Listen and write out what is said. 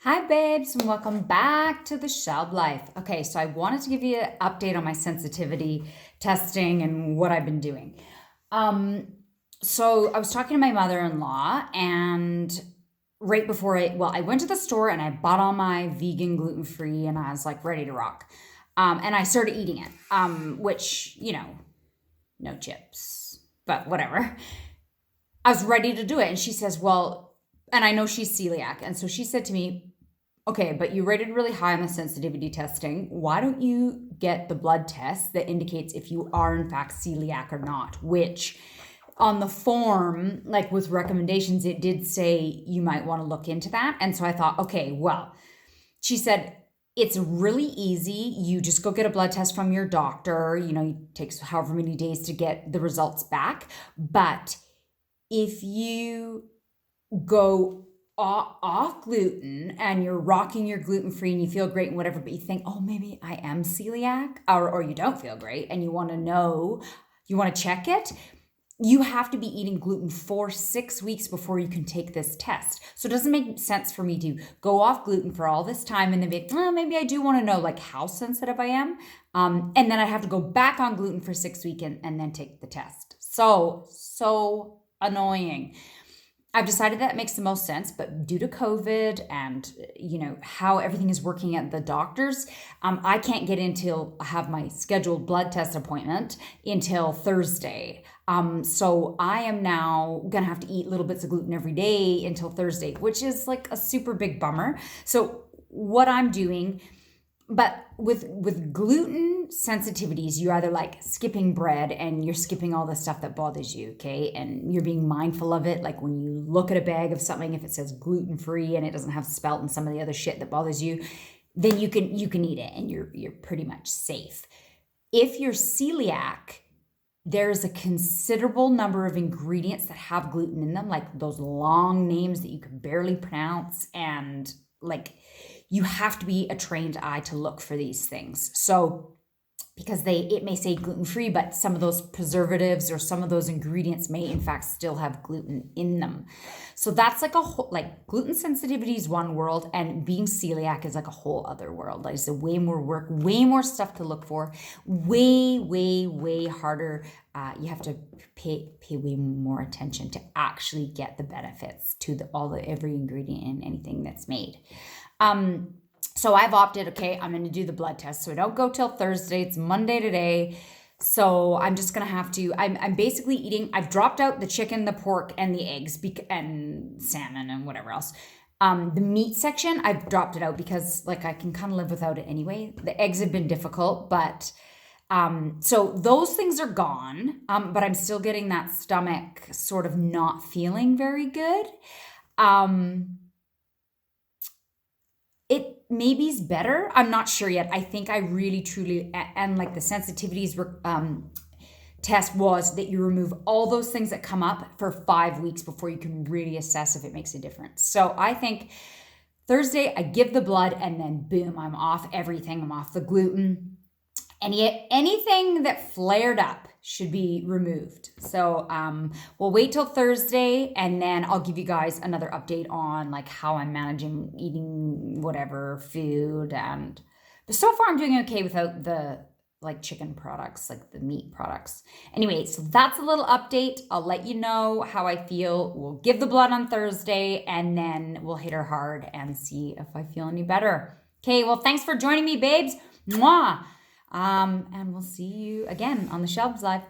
Hi, babes, and welcome back to the Shelb Life. Okay, so I wanted to give you an update on my sensitivity testing and what I've been doing. So I was talking to my mother-in-law, and right before I went to the store and I bought all my vegan, gluten-free, and I was like ready to rock. And I started eating it, which, no chips, but whatever. I was ready to do it. And she says, well, and I know she's celiac. And so she said to me, okay, but you rated really high on the sensitivity testing. Why don't you get the blood test that indicates if you are in fact celiac or not? Which on the form, like with recommendations, it did say you might want to look into that. And so I thought, okay, well, she said, it's really easy. You just go get a blood test from your doctor. It takes however many days to get the results back. But if you go off gluten and you're rocking your gluten free and you feel great and whatever, but you think, oh, maybe I am celiac, or you don't feel great and you want to know, you want to check it, you have to be eating gluten for 6 weeks before you can take this test. So it doesn't make sense for me to go off gluten for all this time and then be, maybe I do want to know like how sensitive I am. And then I have to go back on gluten for 6 weeks and then take the test. So annoying. I've decided that makes the most sense, but due to COVID and how everything is working at the doctors, I can't get until I have my scheduled blood test appointment until Thursday. So I am now gonna have to eat little bits of gluten every day until Thursday, which is like a super big bummer. So what I'm doing, but with gluten sensitivities, you're either like skipping bread and you're skipping all the stuff that bothers you, okay? And you're being mindful of it. Like when you look at a bag of something, if it says gluten-free and it doesn't have spelt and some of the other shit that bothers you, then you can eat it and you're pretty much safe. If you're celiac, there's a considerable number of ingredients that have gluten in them, like those long names that you can barely pronounce, and like you have to be a trained eye to look for these things. So because it may say gluten-free, but some of those preservatives or some of those ingredients may in fact still have gluten in them. So that's like a whole, like gluten sensitivity is one world and being celiac is like a whole other world. Like it's a way more work, way more stuff to look for, way harder. You have to pay way more attention to actually get the benefits to every ingredient in anything that's made. So I've opted, okay, I'm going to do the blood test. So I don't go till Thursday. It's Monday today. So I'm just going to have to, I'm basically eating, I've dropped out the chicken, the pork, and the eggs, and salmon and whatever else. The meat section, I've dropped it out because like I can kind of live without it anyway. The eggs have been difficult, but so those things are gone. But I'm still getting that stomach sort of not feeling very good. It maybe is better. I'm not sure yet. I think I really, truly, and like the sensitivities test was that you remove all those things that come up for 5 weeks before you can really assess if it makes a difference. So I think Thursday, I give the blood and then boom, I'm off everything. I'm off the gluten. Anything that flared up should be removed. So we'll wait till Thursday and then I'll give you guys another update on like how I'm managing eating whatever food. But so far I'm doing okay without the like chicken products, like the meat products. Anyway, so that's a little update. I'll let you know how I feel. We'll give the blood on Thursday and then we'll hit her hard and see if I feel any better. Okay, well, thanks for joining me, babes. Mwah! And we'll see you again on the Shelb's Life.